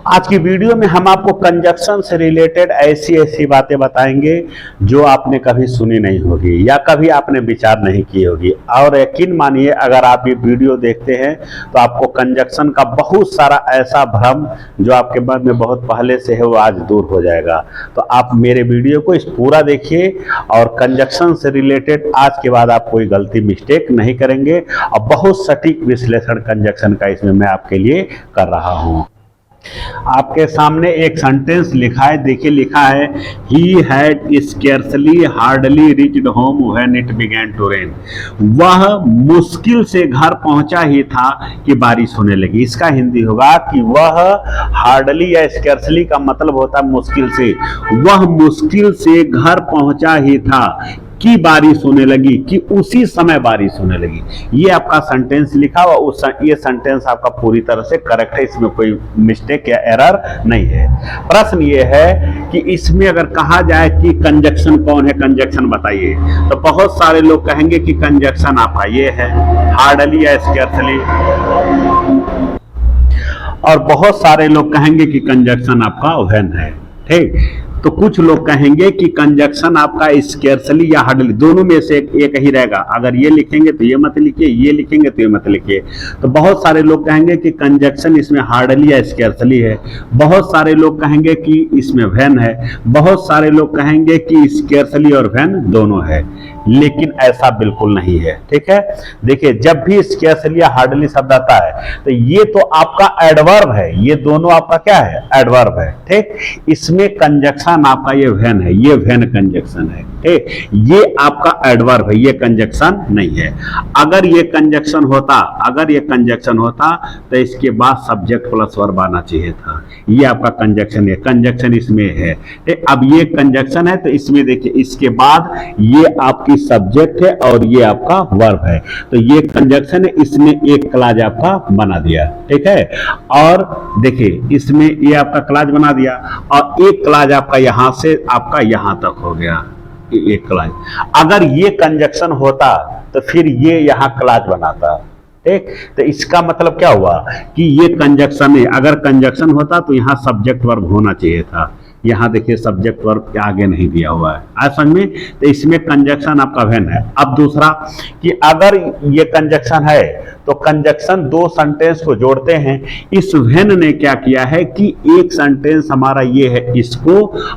आज की वीडियो में हम आपको कंजक्शन से रिलेटेड ऐसी ऐसी बातें बताएंगे जो आपने कभी सुनी नहीं होगी या कभी आपने विचार नहीं की होगी। और यकीन मानिए, अगर आप ये वीडियो देखते हैं तो आपको कंजक्शन का बहुत सारा ऐसा भ्रम जो आपके मन में बहुत पहले से है वो आज दूर हो जाएगा। तो आप मेरे वीडियो को इस पूरा देखिए और कंजक्शन से रिलेटेड आज के बाद आप कोई गलती मिस्टेक नहीं करेंगे और बहुत सटीक विश्लेषण कंजक्शन का इसमें मैं आपके लिए कर रहा हूं। आपके सामने एक सेंटेंस लिखा है, देखिए लिखा है he had scarcely hardly reached home when it began to rain. वह मुश्किल से घर पहुंचा ही था कि बारिश होने लगी। इसका हिंदी होगा कि वह हार्डली या स्केर्सली का मतलब होता है मुश्किल से, वह मुश्किल से घर पहुंचा ही था कि बारिश होने लगी, कि उसी समय बारिश होने लगी। ये आपका सेंटेंस लिखा हुआ, ये सेंटेंस आपका पूरी तरह से करेक्ट है, इसमें कोई मिस्टेक या एरर नहीं है। प्रश्न ये है कि इसमें अगर कहा जाए कि कंजक्शन कौन है, कंजक्शन बताइए, तो बहुत सारे लोग कहेंगे कि कंजक्शन आपका ये है हार्डली या स्केर्सली, और बहुत सारे लोग कहेंगे कि कंजक्शन आपका व्हेन है। ठीक, तो कुछ लोग कहेंगे कि कंजक्शन आपका स्केर्सली या हार्डली, दोनों में से एक ही रहेगा। अगर ये लिखेंगे तो ये मत लिखिए, ये लिखेंगे तो ये मत लिखिए। तो बहुत सारे लोग कहेंगे कि कंजक्शन इसमें हार्डली या स्केर्सली है, बहुत सारे लोग कहेंगे कि इसमें व्हेन है, बहुत सारे लोग कहेंगे कि स्केर्सली और व्हेन दोनों है, लेकिन ऐसा बिल्कुल नहीं है। ठीक है, देखिए जब भी स्केर्सली या हार्डली शब्द आता है तो ये तो आपका एडवर्ब है, ये दोनों आपका क्या है, एडवर्ब है। ठीक, इसमें कंजक्शन आपका ये व्हेन है, ये व्हेन कंजक्शन है। ठीक, ये आपका एडवर्ब है, ये कंजक्शन नहीं है। अगर ये कंजक्शन होता, अगर ये कंजक्शन होता तो इसके बाद सब्जेक्ट प्लस वर्ब आना चाहिए था। ये आपका कंजक्शन है, कंजक्शन इसमें है। अब ये कंजक्शन है तो इसमें देखिए इसके बाद ये आपकी सब्जेक्ट है और ये आपका वर्ब है, तो ये कंजक्शन है, इसमें एक क्लॉज आपका बना दिया। ठीक है, और देखिए इसमें ये आपका क्लॉज बना दिया और एक क्लॉज आपका यहां से आपका यहां तक हो गया, एक क्लॉज। अगर ये कंजक्शन होता तो फिर ये यहां क्लॉज बनाता। ठीक, तो इसका मतलब क्या हुआ कि ये कंजक्शन है, अगर कंजक्शन होता तो यहां सब्जेक्ट वर्ब होना चाहिए था। यहां देखिए सब्जेक्ट वर्ब के आगे नहीं दिया हुआ है, आज समझ में, तो इसमें कंजक्शन आपका व्हेन है। अब दूसरा कि अगर ये कंजक्शन है तो कंजक्शन दो सेंटेंस को जोड़ते हैं। इस व्हेन ने क्या किया है कि एक सेंटेंस हमारा ये है इसको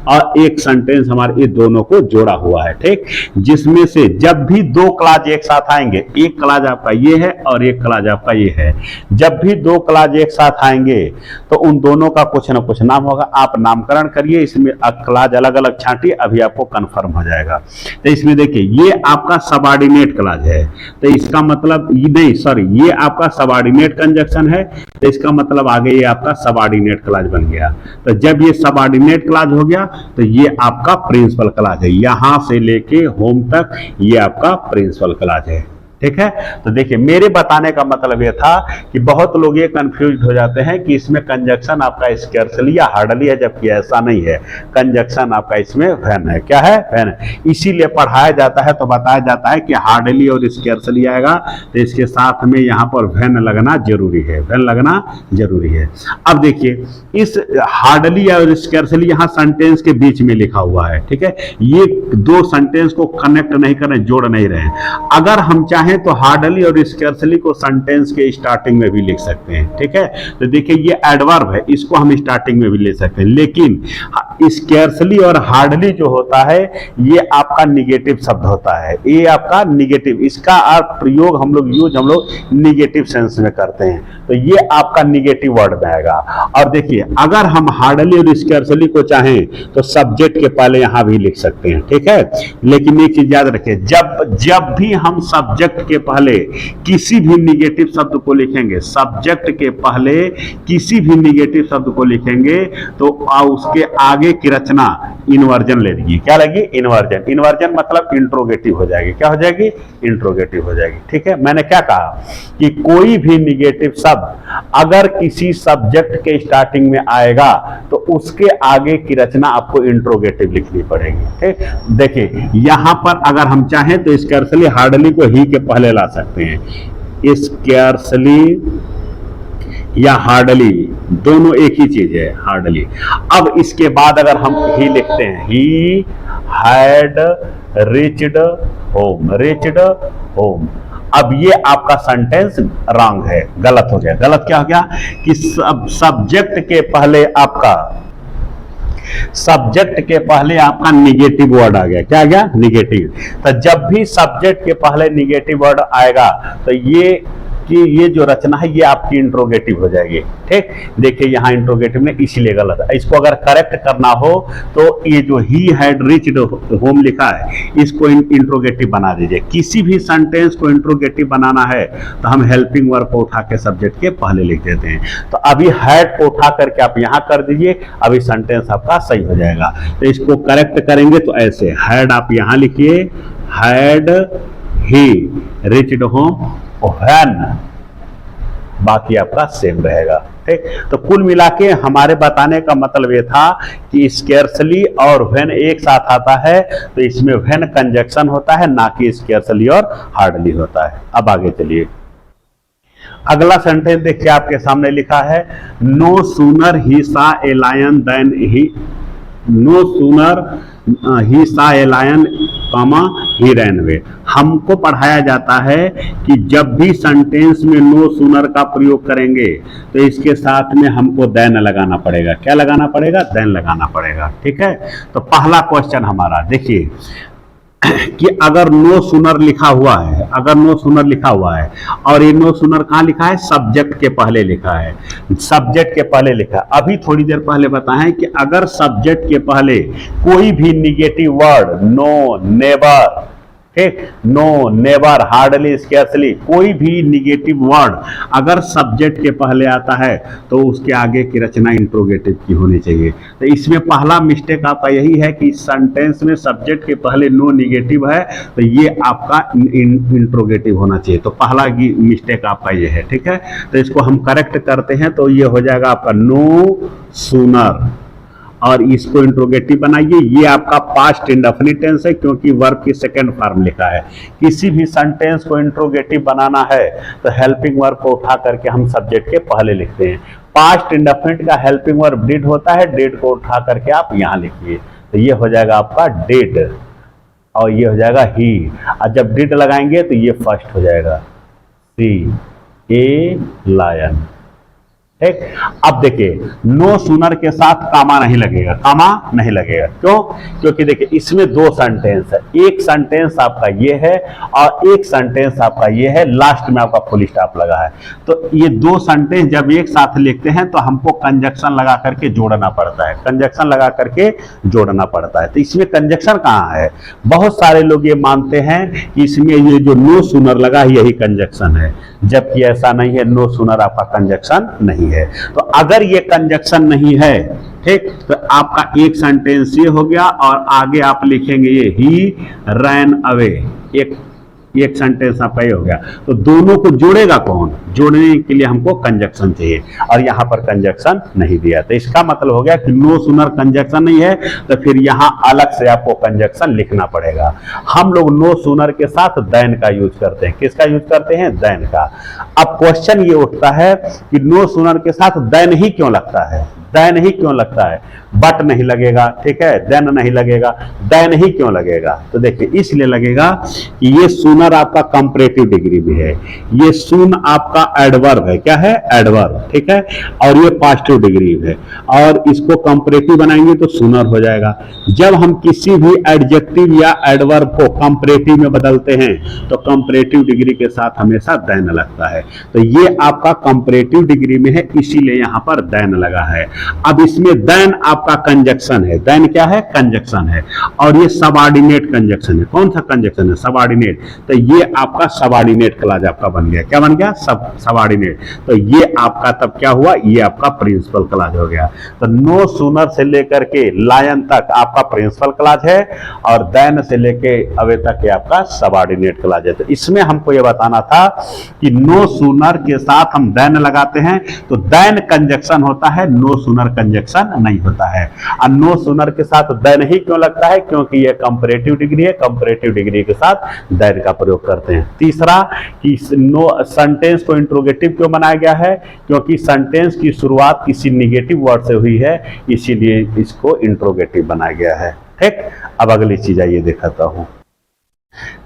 और एक सेंटेंस हमारे ये दोनों को जोड़ा हुआ है। ठीक, जिसमें से जब भी दो क्लॉज एक साथ आएंगे, एक क्लॉज आपका ये है और एक क्लॉज आपका ये है, जब भी दो क्लॉज एक साथ आएंगे तो उन दोनों का कुछ ना कुछ नाम होगा। आप नामकरण करिए, इसमें क्लॉज अलग अलग छांटिए, अभी आपको कंफर्म हो जाएगा। तो इसमें देखिए ये आपका सबऑर्डिनेट क्लॉज है, तो इसका मतलब नहीं, सॉरी, ये आपका सबऑर्डिनेट कंजक्शन है, तो इसका मतलब आगे ये आपका सबऑर्डिनेट क्लॉज बन गया। तो जब ये सबऑर्डिनेट क्लॉज हो गया तो ये आपका प्रिंसिपल क्लॉज है, यहां से लेके होम तक ये आपका प्रिंसिपल क्लॉज है। ठीक है, तो देखिए मेरे बताने का मतलब ये था कि बहुत लोग ये कंफ्यूज हो जाते हैं कि इसमें कंजक्शन आपका स्केर्सली या हार्डली है, जबकि ऐसा नहीं है। कंजक्शन आपका इसमें व्हेन है। क्या है, व्हेन है। इसीलिए पढ़ाया जाता है तो बताया जाता है कि हार्डली और स्केर्सली आएगा तो इसके साथ में यहाँ पर व्हेन लगना जरूरी है, व्हेन लगना जरूरी है। अब देखिए इस हार्डली और स्केर्सली यहाँ सेंटेंस के बीच में लिखा हुआ है। ठीक है, ये दो सेंटेंस को कनेक्ट नहीं कर रहे, जोड़ नहीं रहे। अगर हम चाहे तो हार्डली और स्केर्सली को सेंटेंस के स्टार्टिंग में भी लिख सकते हैं। ठीक है, तो देखिए ये एडवर्ब है, इसको हम स्टार्टिंग में भी ले सकते हैं, लेकिन स्केर्सली और हार्डली जो होता है ये आपका निगेटिव शब्द होता है, ये आपका निगेटिव, इसका प्रयोग हम लोग निगेटिव सेंस में करते हैं, तो ये आपका निगेटिव वर्ड में आएगा। और देखिए अगर हम हार्डली और स्केर्सली को चाहें तो सब्जेक्ट के पहले यहां भी लिख सकते हैं। ठीक है, लेकिन एक चीज याद रखिए, जब भी हम सब्जेक्ट के पहले किसी भी निगेटिव शब्द को लिखेंगे, सब्जेक्ट के पहले किसी भी निगेटिव शब्द को लिखेंगे तो उसके आगे की रचना इन्वर्जन ले लेगी। क्या लगी, इन्वर्जन। इन्वर्जन मतलब इंट्रोगेटिव हो जाएगी। क्या हो जाएगी, इंट्रोगेटिव हो जाएगी। ठीक है, मैंने क्या कहा कि कोई भी निगेटिव शब्द अगर किसी सब्जेक्ट के स्टार्टिंग में आएगा तो उसके आगे की रचना आपको इंट्रोगेटिव लिखनी पड़ेगी। ठीक, देखिए यहां पर अगर हम चाहें तो स्केर्सली हार्डली को ही के पहले ला सकते हैं, स्केर्सली या हार्डली, दोनों एक ही चीज है, हार्डली। अब इसके बाद अगर हम ही लिखते हैं, he had reached home, reached home, अब ये आपका सेंटेंस रॉन्ग है, गलत हो गया। गलत क्या हो गया कि सब्जेक्ट के पहले आपका, सब्जेक्ट के पहले आपका निगेटिव वर्ड आ गया। क्या आ गया? निगेटिव। तो जब भी सब्जेक्ट के पहले निगेटिव वर्ड आएगा तो ये कि ये जो रचना है ये आपकी इंट्रोगेटिव हो जाएगी। ठीक, देखिए यहाँ इंट्रोगेटिव में इसलिए गलत है। इसको अगर करेक्ट करना हो तो ये जो ही हैड रीच्ड होम लिखा है इसको इंट्रोगेटिव बना दीजिए। किसी भी सेंटेंस को इंट्रोगेटिव बनाना है तो हम हेल्पिंग वर्ब को उठा के सब्जेक्ट के पहले लिख देते हैं। तो अभी हैड को उठा करके आप यहाँ कर दीजिए, अभी सेंटेंस आपका सही हो जाएगा। तो इसको करेक्ट करेंगे तो ऐसे, हैड आप यहाँ लिखिए, had he reached home, when बाकी आपका सेम रहेगा। ठीक, तो कुल मिला के हमारे बताने का मतलब ये था कि स्केर्सली और व्हेन एक साथ आता है तो इसमें व्हेन कंजक्शन होता है, ना कि स्केर्सली और हार्डली होता है। अब आगे चलिए, अगला सेंटेंस देखिए आपके सामने लिखा है, no sooner he saw a lion than he, no sooner he saw a lion comma he ran away. हमको पढ़ाया जाता है कि जब भी सेंटेंस में नो सूनर का प्रयोग करेंगे तो इसके साथ में हमको देन लगाना पड़ेगा। क्या लगाना पड़ेगा? देन लगाना पड़ेगा। ठीक है, तो पहला क्वेश्चन हमारा देखिए कि अगर नो सूनर लिखा हुआ है, अगर नो सूनर लिखा हुआ है और ये नो सूनर कहाँ लिखा है? सब्जेक्ट के पहले लिखा है, सब्जेक्ट के पहले लिखा है। अभी थोड़ी देर पहले बताएं कि अगर सब्जेक्ट के पहले कोई भी निगेटिव वर्ड, नो, नेवर, ठीक, नो, नेवर, हार्डली, स्केर्सली, कोई भी निगेटिव वर्ड अगर सब्जेक्ट के पहले आता है तो उसके आगे की रचना इंट्रोगेटिव की होनी चाहिए। तो इसमें पहला मिस्टेक आपका यही है कि सेंटेंस में सब्जेक्ट के पहले नो निगेटिव है तो ये आपका इंट्रोगेटिव होना चाहिए। तो पहला मिस्टेक आपका ये है। ठीक है, तो इसको हम करेक्ट करते हैं तो ये हो जाएगा आपका नो सूनर, और इसको इंट्रोगेटिव बनाइए। ये आपका पास्ट इंडेफिनिट टेंस है क्योंकि वर्ब की सेकंड फॉर्म लिखा है। किसी भी सेंटेंस को इंट्रोगेटिव बनाना है तो हेल्पिंग वर्ब को उठा करके हम सब्जेक्ट के पहले लिखते हैं। पास्ट इंडेफिनिट का हेल्पिंग वर्ब डिड होता है, डिड को उठा करके आप यहाँ लिखिए तो ये हो जाएगा आपका डिड और ये हो जाएगा ही। और जब डिड लगाएंगे तो ये फर्स्ट हो जाएगा, सी ए लायन। ठीक, अब देखिए नो सूनर के साथ कामा नहीं लगेगा, कामा नहीं लगेगा। क्यों? क्योंकि देखिए इसमें दो सेंटेंस है, एक सेंटेंस आपका ये है और एक सेंटेंस आपका ये है, लास्ट में आपका फुल स्टॉप लगा है। तो ये दो सेंटेंस जब एक साथ लिखते हैं तो हमको कंजक्शन लगा करके जोड़ना पड़ता है, कंजक्शन लगा करके जोड़ना पड़ता है। तो इसमें कंजक्शन कहाँ है? बहुत सारे लोग ये मानते हैं कि इसमें ये जो नो सूनर लगा है यही कंजक्शन है, जबकि ऐसा नहीं है। नो सूनर आपका कंजक्शन नहीं है। तो अगर ये कंजक्शन नहीं है, ठीक, तो आपका एक सेंटेंस ये हो गया और आगे आप लिखेंगे ये ही रैन अवे, एक सेंटेंस आपका ये हो गया। तो दोनों को जोड़ेगा कौन? जोड़ने के लिए हमको कंजक्शन चाहिए और यहां पर कंजक्शन नहीं दिया। तो इसका मतलब हो गया कि नो सूनर कंजक्शन नहीं है तो फिर यहां अलग से आपको कंजक्शन लिखना पड़ेगा। हम लोग नो सूनर के साथ देन का यूज करते हैं। किसका यूज करते हैं? देन का। अब क्वेश्चन ये उठता है कि नो सूनर के साथ देन ही क्यों लगता है? देन ही क्यों लगता है? बट नहीं लगेगा, ठीक है, देन नहीं लगेगा, देन ही क्यों लगेगा? तो देखिए इसलिए लगेगा कि ये सूनर आपका कंपैरेटिव डिग्री में है, ये सून आपका एडवर्ब है। क्या है? एडवर्ब, ठीक है, और ये पॉजिटिव डिग्री है और इसको कंपैरेटिव बनाएंगे तो सूनर हो जाएगा। जब हम किसी भी एडजेक्टिव या एडवर्ब को कंपैरेटिव में बदलते हैं तो कंपैरेटिव डिग्री के साथ हमेशा देन लगता है। तो ये आपका कंपैरेटिव डिग्री में है इसीलिए यहां पर देन लगा है। अब इसमें देन आपका कंजक्शन है। देन क्या है? कंजक्शन है और ये सबऑर्डिनेट कंजक्शन है। कौन सा कंजक्शन है? सबऑर्डिनेट। तो ये आपका सबऑर्डिनेट क्लॉज आपका बन गया। क्या बन गया? सबऑर्डिनेट। तो ये आपका तब क्या हुआ? ये आपका प्रिंसिपल क्लॉज हो गया। तो नो सूनर से लेकर के लायन तक आपका प्रिंसिपल क्लॉज है और देन से लेके अवे तक ये आपका सबऑर्डिनेट क्लॉज है। तो इसमें हमको ये बताना था कि नो सूनर के साथ हम देन लगाते हैं तो देन कंजक्शन होता है, नो सूनर कंजक्शन नहीं होता है। और नो सूनर के साथ देन ही क्यों लगता है? क्योंकि ये कंपैरेटिव डिग्री है, कंपैरेटिव डिग्री के साथ देन का प्रयोग करते हैं। तीसरा कि नो सेंटेंस को इंट्रोगेटिव क्यों बनाया गया है? क्योंकि सेंटेंस की शुरुआत किसी निगेटिव वर्ड से हुई है, इसीलिए इसको इंट्रोगेटिव बनाया गया है। ठीक, अब अगली चीज आइए दिखाता हूं।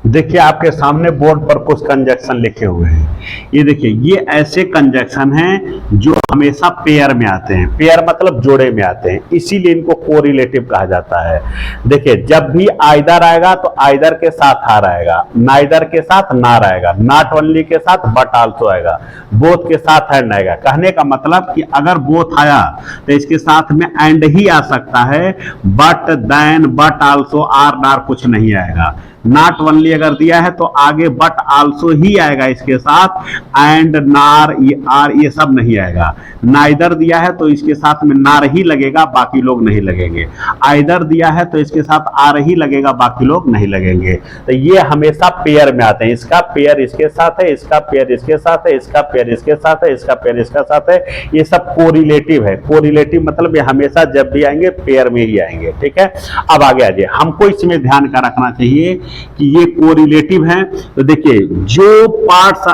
देखिए आपके सामने बोर्ड पर कुछ कंजक्शन लिखे हुए हैं। ये देखिए, ये ऐसे कंजक्शन हैं जो हमेशा पेयर में आते हैं। पेयर मतलब जोड़े में आते हैं, इसीलिए इनको कोरिलेटिव कहा जाता है। देखिए, जब भी आइदर आएगा तो आइदर के साथ आर आएगा, नाइदर के साथ नार आएगा, नॉट ओनली के साथ बट आल्सो आएगा, बोथ के साथ एंड आएगा। कहने का मतलब कि अगर बोथ आया तो इसके साथ में एंड ही आ सकता है, but, then, but also, or, nor कुछ नहीं आएगा। नॉट ओनली अगर दिया है तो आगे बट आल्सो ही आएगा इसके साथ, एंड, नार, आर ये सब नहीं आएगा। नाइदर दिया है तो इसके साथ में नार ही लगेगा, बाकी लोग नहीं लगेंगे। आइदर दिया है तो इसके साथ आर ही लगेगा, बाकी लोग नहीं लगेंगे। तो ये हमेशा पेयर में आते हैं। इसका पेयर इसके साथ है, इसका पेयर इसके साथ है, इसका पेयर इसके साथ है, इसका पेयर इसके साथ है। ये सब कोरिलेटिव है। कोरिलेटिव मतलब ये हमेशा जब भी आएंगे पेयर में ही आएंगे। ठीक है, अब आगे आ जाइए। हमको इसमें ध्यान का रखना चाहिए कि ये कोरिलेटिव है। तो देखिए, जो पार्ट्स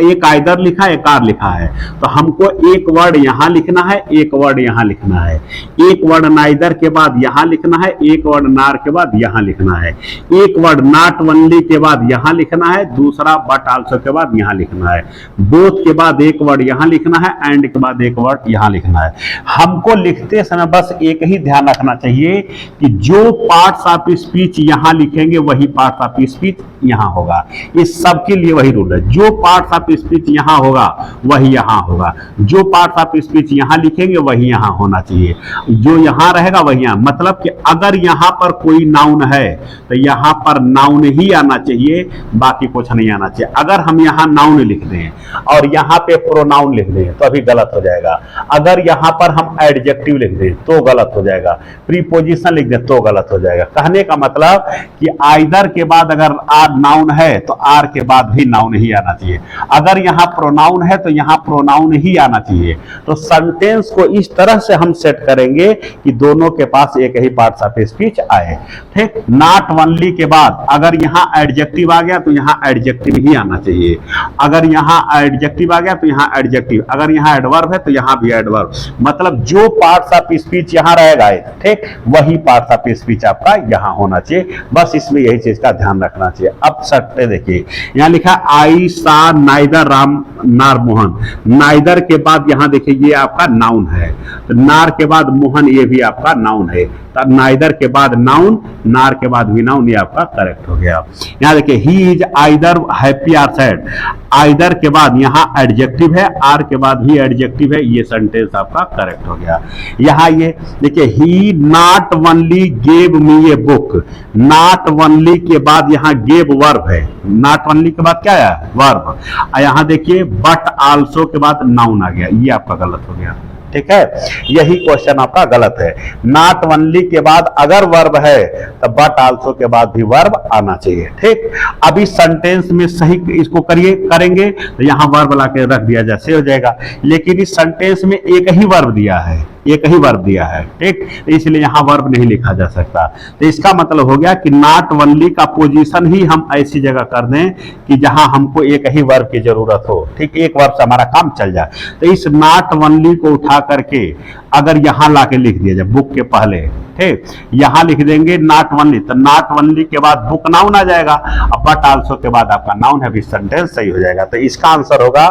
एक आइदर लिखा है, एक आर लिखा है, तो हमको एक वर्ड यहां लिखना है, एक वर्ड यहां लिखना है। एक वर्ड नाइदर के बाद यहां लिखना है, एक वर्ड नार के बाद यहां लिखना है। एक वर्ड नॉट ओनली के बाद यहां लिखना है, दूसरा बट आल्सो के बाद यहां लिखना है। बोथ के बाद एक वर्ड यहां लिखना है, एंड के बाद एक वर्ड यहां लिखना है। हमको लिखते समय बस एक ही ध्यान रखना चाहिए कि जो पार्ट्स ऑफ स्पीच यहां लिखेंगे वही पार्ट्स ऑफ स्पीच यहां होगा। इस सब के लिए वही रूल है। जो पार्ट्स ऑफ स्पीच यहां होगा वही यहां होगा, जो पार्ट्स ऑफ स्पीच यहां लिखेंगे वही यहां होना चाहिए, जो यहां रहेगा वही यहां। मतलब कि अगर यहां पर कोई नाउन है तो यहां पर नाउन ही आना चाहिए, बाकी कुछ नहीं आना चाहिए। अगर हम यहां नाउन लिख दें और यहां पे प्रोनाउन लिख दें तो अभी गलत हो जाएगा। अगर यहां पर हम एडजेक्टिव लिख दें तो गलत हो जाएगा, प्रीपोजिशन लिख दें तो गलत हो जाएगा। कहने का मतलब कि आइदर के बाद अगर आर नाउन है तो आर के बाद भी नाउन ही आना चाहिए। अगर यहां प्रोनाउन है तो यहां प्रोनाउन ही आना चाहिए। तो सेंटेंस को इस तरह से हम सेट करेंगे कि दोनों के पास एक ही पार्ट्स ऑफ स्पीच आए। ठीक, नॉट ओनली के बाद अगर यहां एडजेक्टिव आ गया तो यहां एडजेक्टिव ही आना चाहिए। अगर यहां एडजेक्टिव आ गया तो यहां एडजेक्टिव, अगर यहां एडवर्ब है तो यहां भी एडवर्ब। मतलब जो पार्ट्स ऑफ स्पीच यहां रहेगा, ठीक, वही पार्ट्स ऑफ स्पीच आपका यहां होना चाहिए। बस इसमें यही चीज का ध्यान रखना चाहिए। अब सट्टे देखिए, यहां लिखा आई सा नाइदर राम नार मोहन। नाइदर के बाद यहां देखिए ये आपका नाउन है, तो नार के बाद मोहन ये भी आपका नाउन है। तो नाइदर के बाद नाउन, नार के बाद भी नाउन, ये आपका करेक्ट हो गया। यहां देखिए he is either happy or sad. Either के बाद यहां एडजेक्टिव है, आर के बाद ही एडजेक्टिव है, ये सेंटेंस आपका करेक्ट हो गया। यहां ये देखिए he not only gave me a book. Not only के बाद यहां गेव वर्ब है, नॉट ओनली के बाद क्या है? वर्ब। यहां देखिए बट आल्सो के बाद नाउन आ गया, ये आपका गलत हो गया। ठीक है, यही क्वेश्चन आपका गलत है। नॉट ओनली के बाद अगर वर्ब है तो बट आल्सो के बाद भी वर्ब आना चाहिए। ठीक, अभी सेंटेंस में सही इसको करेंगे तो यहां वर्ब ला के रख दिया जैसे हो जाएगा। लेकिन इस सेंटेंस में एक ही वर्ब दिया है, एक ही वर्ब दिया है। ठीक, इसलिए यहां वर्ब नहीं लिखा जा सकता। तो इसका मतलब हो गया कि नॉट ओनली का पोजीशन ही हम ऐसी जगह कर दें कि जहां हमको एक ही वर्ब की जरूरत हो। ठीक, एक वर्ब से हमारा काम चल जाए। तो इस नॉट ओनली को उठा करके अगर यहां लाके लिख दिया जाए बुक के पहले, ठीक, यहां लिख देंगे नॉट ओनली, तो नॉट ओनली के बाद बुक नाउन आ जाएगा, और बट आल्सो के बाद आपका नाउन है, भी सेंटेंस सही हो जाएगा। तो इसका आंसर होगा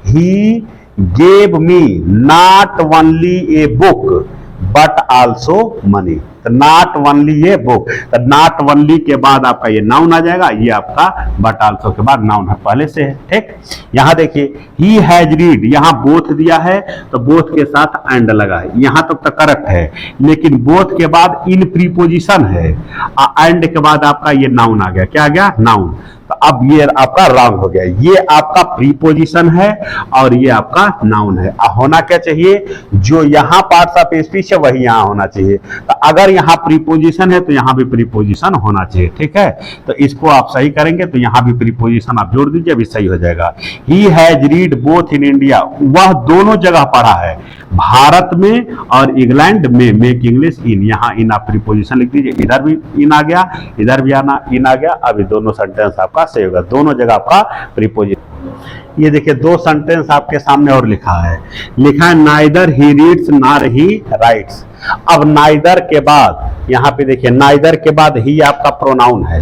ही gave me not only a book but also money। तो नॉट ओनली ये बुक, तो नॉट ओनली के बाद आपका ये नाउन आ जाएगा, ये आपका बट आल्सो के बाद नाउन है पहले से है। ठीक, यहां देखिए ही हैज रीड, यहां बोथ दिया है तो बोथ के साथ एंड लगा है, यहां तक तो करेक्ट है। लेकिन बोथ के बाद इन प्रीपोजिशन है, एंड के बाद आपका ये नाउन आ गया। क्या आ गया? नाउन। तो अब ये आपका रॉन्ग हो गया। ये आपका प्रीपोजिशन है और ये आपका नाउन है। होना क्या चाहिए, जो यहाँ पार्ट्स ऑफ स्पीच है वही यहाँ होना चाहिए। तो अगर यहाँ प्रीपोजिशन है तो यहाँ भी प्रीपोजिशन होना चाहिए, ठीक है। तो इसको आप सही करेंगे तो यहाँ भी प्रीपोजिशन आप जोड़ दीजिए, अभी सही हो जाएगा। He has read both in India, वह दोनों जगह पढ़ा है, भारत में और इंग्लैंड में। मेक इंग्लिश इन, यहाँ इन आप प्रीपोजिशन लिख दीजिए, इधर भी इन आ गया, इधर भी आना इन आ गया। अभी दोनों सेंटेंस आपका सही होगा, दोनों जगह आपका प्रीपोजिशन। ये देखिए दो सेंटेंस आपके सामने और लिखा है नाइदर ही रीड्स नार ही राइट्स। अब नाइदर के बाद यहाँ पे देखिए, नाइदर के बाद ही आपका प्रोनाउन है,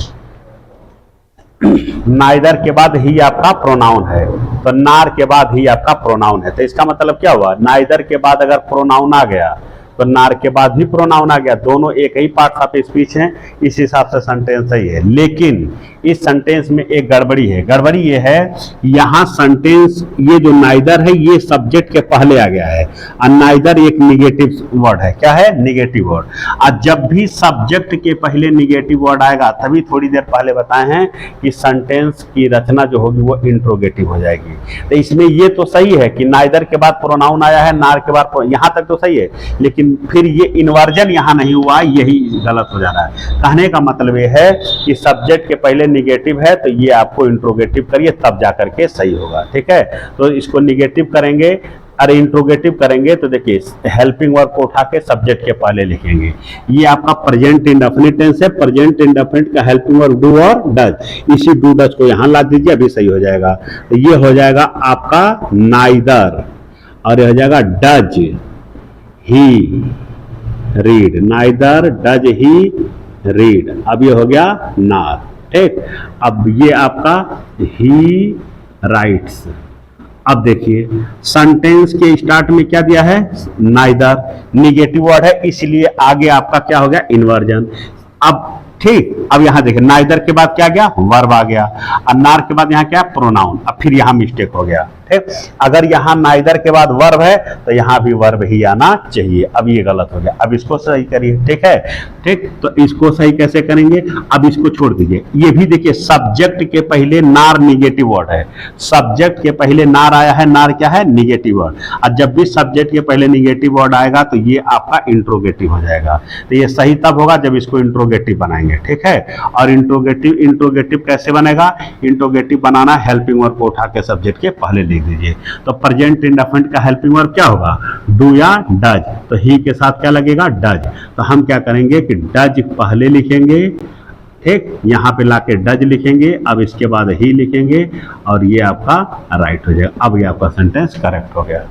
नाइदर के बाद ही आपका प्रोनाउन है, तो नार के बाद ही आपका प्रोनाउन है। तो इसका मतलब क्या हुआ, नाइदर के बाद अगर प्रोनाउन आ गया तो नार के बाद भी प्रोनाउन आ गया, दोनों एक ही पार्ट ऑफ स्पीच हैं, इस हिसाब से सेंटेंस सही है। लेकिन इस सेंटेंस में एक गड़बड़ी है। गड़बड़ी ये है, यहाँ सेंटेंस ये जो नाइदर है ये सब्जेक्ट के पहले आ गया है, और नाइदर एक निगेटिव वर्ड है। क्या है, निगेटिव वर्ड। और जब भी सब्जेक्ट के पहले निगेटिव वर्ड आएगा, तभी थोड़ी देर पहले बताए हैं कि सेंटेंस की रचना जो होगी वो इंट्रोगेटिव हो जाएगी। तो इसमें ये तो सही है कि नाइदर के बाद प्रोनाउन आया है, नार के बाद, यहाँ तक तो सही है, लेकिन फिर ये इन्वर्जन यहाँ नहीं हुआ, यही गलत हो जा रहा है। कहने का मतलब ये है कि सब्जेक्ट के पहले निगेटिव है तो ये आपको इंट्रोगेटिव करिए, तब जाकर के सही होगा, ठीक है। तो इसको निगेटिव करेंगे, अरे इंट्रोगेटिव करेंगे तो देखिए हेल्पिंग वर्ब को उठा के सब्जेक्ट के पहले लिखेंगे। ये आपका प्रेजेंट इंडेफिनिट टेंस है, प्रेजेंट इंडेफिनिट का हेल्पिंग वर्ब डू और डज, इसी डू डज को यहाँ ला दीजिए, अभी सही हो जाएगा। तो ये हो जाएगा आपका नाइदर, और ये हो जाएगा does he read, neither does he read. अब ये हो गया नार, ठीक। अब ये आपका ही राइट्स। अब देखिए सेंटेंस के स्टार्ट में क्या दिया है, नाइदर, निगेटिव वर्ड है, इसलिए आगे आपका क्या हो गया, इन्वर्जन। अब ठीक, अब यहां देखिए नाइदर के बाद क्या गया, वर्ब आ गया, और नार के बाद यहां क्या, प्रोनाउन। अब फिर यहां मिस्टेक हो गया, ठीक। अगर यहां नाइदर के बाद वर्ब है तो यहां भी वर्ब ही आना चाहिए। अब ये गलत हो गया, अब इसको सही करिए, ठीक है, ठीक। तो इसको सही कैसे करेंगे, अब इसको छोड़ दीजिए। ये भी देखिए सब्जेक्ट के पहले नार निगेटिव वर्ड है, सब्जेक्ट के पहले नार आया है, नार क्या है, निगेटिव वर्ड। और जब भी सब्जेक्ट के पहले निगेटिव वर्ड आएगा तो ये आपका इंट्रोगेटिव हो जाएगा। तो ये सही तब होगा जब इसको इंट्रोगेटिव बनाएंगे, ठीक है। और इंट्रोगेटिव कैसे बनेगा, इंट्रोगेटिव बनाना हेल्पिंग वर्ब को उठा के सब्जेक्ट के पहले लिख दीजिए। तो प्रेजेंट इंडेफिनिट का हेल्पिंग वर्ब क्या होगा, डू या डज। तो ही के साथ क्या लगेगा, डज। तो हम क्या करेंगे कि डज पहले लिखेंगे, ठीक, यहां पे लाके डज लिखेंगे, अब इसके बाद ही लिखेंगे, और ये आपका राइट हो जाएगा। अब ये आपका सेंटेंस करेक्ट हो गया,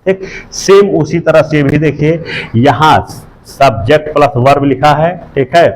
ठीक। सेम उसी तरह से भी देखिए यहां सब्जेक्ट प्लस वर्ब लिखा है, ठीक है।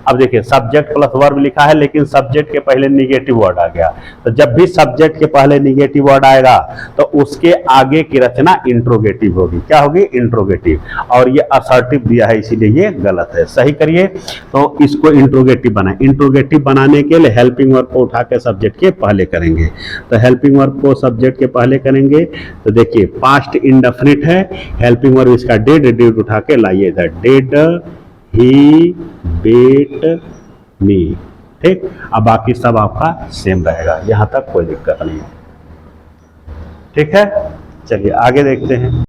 अब देखिए सब्जेक्ट प्लस वर्ब लिखा है, लेकिन सब्जेक्ट के पहले निगेटिव वर्ड आ गया। तो जब भी सब्जेक्ट के पहले निगेटिव वर्ड आएगा तो उसके आगे की रचना इंट्रोगेटिव होगी। क्या होगी, इंट्रोगेटिव। और ये असर्टिव दिया है इसीलिए ये गलत है, सही करिए। तो इसको इंट्रोगेटिव बनाए, इंट्रोगेटिव बनाने के लिए हेल्पिंग वर्ब को उठा के सब्जेक्ट के पहले करेंगे। तो हेल्पिंग वर्ब को सब्जेक्ट के पहले करेंगे तो देखिए पास्ट इंडेफिनिट है, हेल्पिंग वर्ब इसका डिड उठा के लाइए इधर, डिड ही बेट मी, ठीक। अब बाकी सब आपका सेम रहेगा, यहां तक कोई दिक्कत नहीं है, ठीक है। चलिए आगे देखते हैं।